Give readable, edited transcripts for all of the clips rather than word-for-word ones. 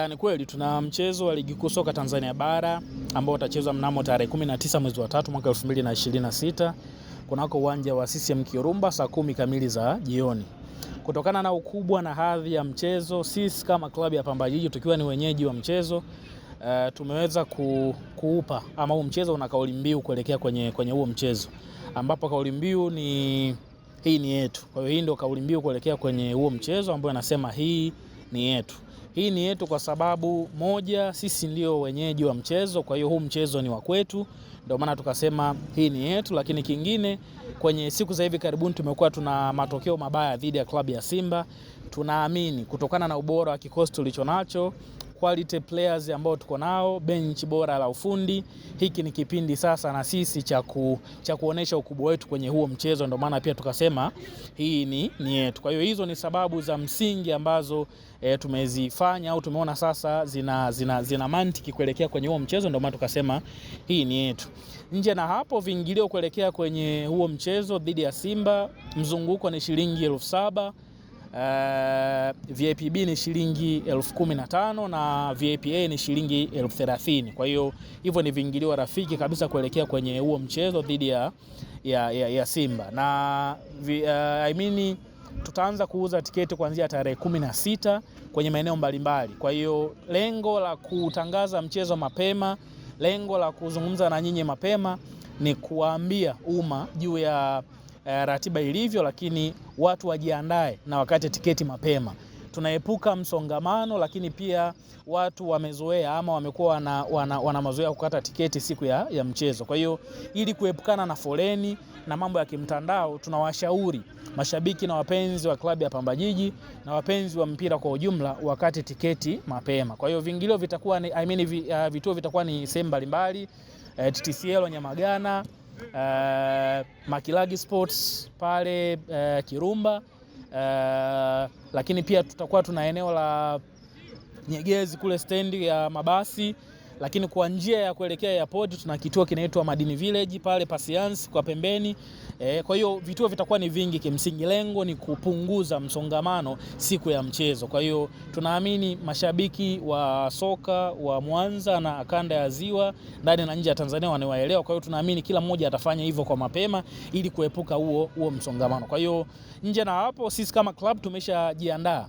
Ni kweli tuna mchezo wa ligi kuu soka Tanzania bara ambao utachezwa mnamo tarehe 19 mwezi wa 3 mwaka 2026 kunako uwanja wa CCM Kirumba saa 10 kamili za jioni. Kutokana na ukubwa na hadhi ya mchezo, sisi kama klabu ya Pamba Jiji tukiwa ni wenyeji wa mchezo tumeweza kuupa ama huu mchezo una kauli mbiu kuelekea kwenye huo mchezo, ambapo kauli mbiu ni hii ni yetu. Kwa hiyo hii ndio kauli mbiu kuelekea kwenye huo mchezo ambao anasema hii ni yetu. Hii ni yetu kwa sababu moja, sisi ndio wenyeji wa mchezo, kwa hiyo huu mchezo ni wa kwetu, ndio maana tukasema hii ni yetu. Lakini kingine, kwenye siku za hivi karibuni tumekuwa tuna matokeo mabaya dhidi ya klabu ya Simba. Tunaamini kutokana na ubora wa kikosi tulichonacho, quality players ambao tuko nao, bench bora la ufundi, hiki ni kipindi sasa na sisi cha kuonesha ukubwa wetu kwenye huo mchezo, ndio maana pia tukasema hii ni yetu. Kwa hiyo hizo ni sababu za msingi ambazo tumezifanya au tumeona sasa zina mantiki kuelekea kwenye huo mchezo, ndio maana tukasema hii ni yetu. Nje na hapo, viingilio kuelekea kwenye huo mchezo dhidi ya Simba, mzunguko ni shilingi 7,000. VIP B ni shilingi 15,000 na VIP A ni shilingi 30,000. Kwa hiyo hivyo ni viingilio rafiki kabisa kuelekea kwenye huo mchezo dhidi ya Simba. Na tutaanza kuuza tiketi kuanzia tarehe 16 kwenye maeneo mbalimbali. Kwa hiyo lengo la kutangaza mchezo mapema, lengo la kuzungumza na nyinyi mapema ni kuambia umma juu ya ratiba ilivyo, lakini watu wajiandae na wakati tiketi mapema. Tunaepuka msongamano, lakini pia watu wamezoea ama wamekuwa wana mazoea kukata tiketi siku ya mchezo. Kwa hiyo ili kuepukana na foleni na mambo ya kimtandao, tunawashauri mashabiki na wapenzi wa klabu ya Pamba Jiji na wapenzi wa mpira kwa ujumla wakati tiketi mapema. Kwa hiyo viingilio vitakuwa ni vituo vitakuwa ni sehemu mbalimbali, TTCL Nyamagana, Makilagi Sports pale Kirumba, lakini pia tutakuwa tuna eneo la Nyegezi kule stendi ya mabasi, lakini kwa njia ya kuelekea airport tuna kituo kinaitwa Madini Village pale Pasiansi kwa pembeni. Kwa hiyo vituo vitakuwa ni vingi, kimsingi lengo ni kupunguza msongamano siku ya mchezo. Kwa hiyo tunaamini mashabiki wa soka wa Mwanza na kanda ya Ziwa ndani na nje ya Tanzania wanaelewa. Kwa hiyo tunaamini kila mmoja atafanya hivyo kwa mapema ili kuepuka huo msongamano. Kwa hiyo nje na hapo, sisi kama club tumeshajiandaa.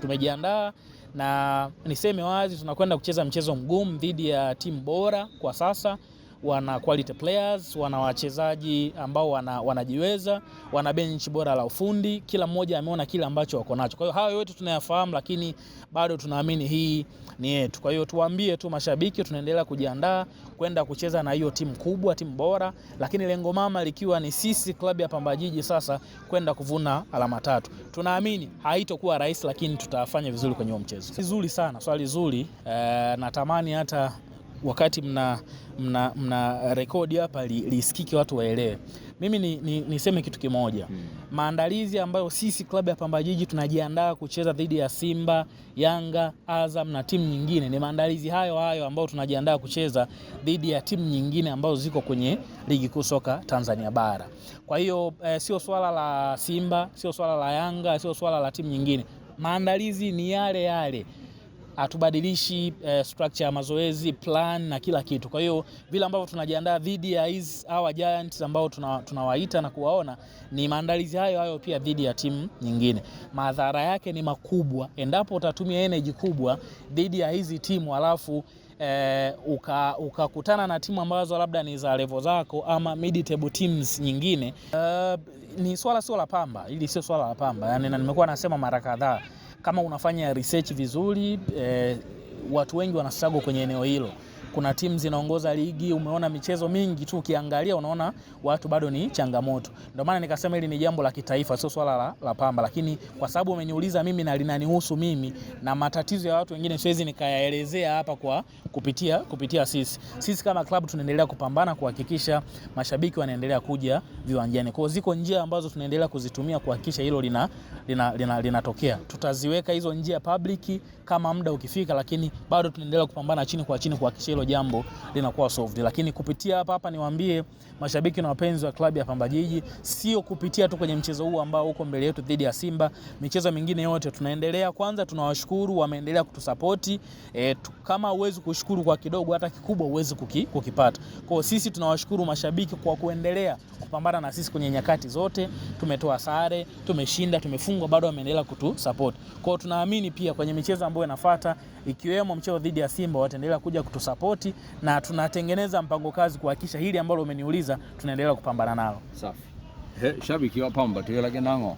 Tumejiandaa na niseme wazi, tunakwenda kucheza mchezo mgumu dhidi ya timu bora kwa sasa. Wana quality players, wana wachezaji ambao wanajiweza, wana bench bora la ufundi, kila mmoja ameona kile ambacho wako nacho. Kwa hiyo hayo yote tunayafahamu, lakini bado tunaamini hii ni yetu. Kwa hiyo tuwaambie tu mashabiki tunaendelea kujiandaa kwenda kucheza na hiyo timu kubwa, timu bora, lakini lengo mama likiwa ni sisi klabu ya Pamba Jiji sasa kwenda kuvuna alama 3. Tunaamini haitakuwa rahisi, lakini tutafanya vizuri kwenye huo mchezo. Vizuri sana, swali zuri. Natamani hata wakati mna rekodi hapa lisikike watu waelewe. Mimi niseme kitu kimoja. Maandalizi ambayo sisi klabu ya Pamba Jiji tunajiandaa kucheza dhidi ya Simba, Yanga, Azam na timu nyingine, ni maandalizi hayo ambayo tunajiandaa kucheza dhidi ya timu nyingine ambazo ziko kwenye ligi kuu soka Tanzania bara. Kwa hiyo sio swala la Simba, sio swala la Yanga, sio swala la timu nyingine. Maandalizi ni yale. Hatubadilishi structure ya mazoezi, plan na kila kitu. Kwa hiyo vile ambavyo tunajiandaa dhidi ya hawa giants ambao tunawaita na kuwaona, ni maandalizi hayo pia dhidi ya timu nyingine. Madhara yake ni makubwa endapo utatumia energy kubwa dhidi ya hizi timu alafu ukakutana na timu ambazo labda ni za level zako ama mid table teams nyingine. Ni swala sio la Pamba, ili sio swala la Pamba. Yani nimekuwa nasema mara kadhaa, kama unafanya research vizuri, watu wengi wanasago kwenye eneo hilo. Kuna timu zinaongoza ligi, umeona michezo mingi tu ukiangalia unaona watu bado ni changamoto. Ndio maana nikasema hili ni jambo la kitaifa, sio swala la Pamba, lakini kwa sababu umeniuliza mimi na linanihusu mimi, na matatizo ya watu wengine siwezi nikayaelezea hapa kwa kupitia sisi. Sisi kama club tunaendelea kupambana kuhakikisha mashabiki wanaendelea kuja viwanjani. Kwa ziko njia ambazo tunaendelea kuzitumia kuhakikisha hilo linatokea. Tutaziweka hizo njia public kama muda ukifika, lakini bado tunaendelea kupambana chini kwa chini kuhakikisha hilo hilo jambo linakuwa solved. Lakini kupitia hapa niwaambie mashabiki na wapenzi wa klabu ya Pamba Jiji, sio kupitia tu kwenye mchezo huu ambao uko mbele yetu dhidi ya Simba, michezo mingine yote tunaendelea. Kwanza tunawashukuru, wameendelea kutusapoti. Kama uwezi kushukuru kwa kidogo, hata kikubwa uwezi kukipata. Kwa sisi tunawashukuru mashabiki kwa kuendelea kupambana na sisi kwenye nyakati zote. Tumetoa sare, tumeshinda, tumefungwa, bado wameendelea kutusupport. Kwa tunaamini pia kwenye michezo ambayo inafuata, ikiwemo mchezo dhidi ya Simba, wataendelea kuja kutusupport, na tunatengeneza mpango kazi kuhakikisha hili ambalo umeniuliza tunaendelea kupambana nalo. Safi. Shabiki wa Pamba tuelage nango.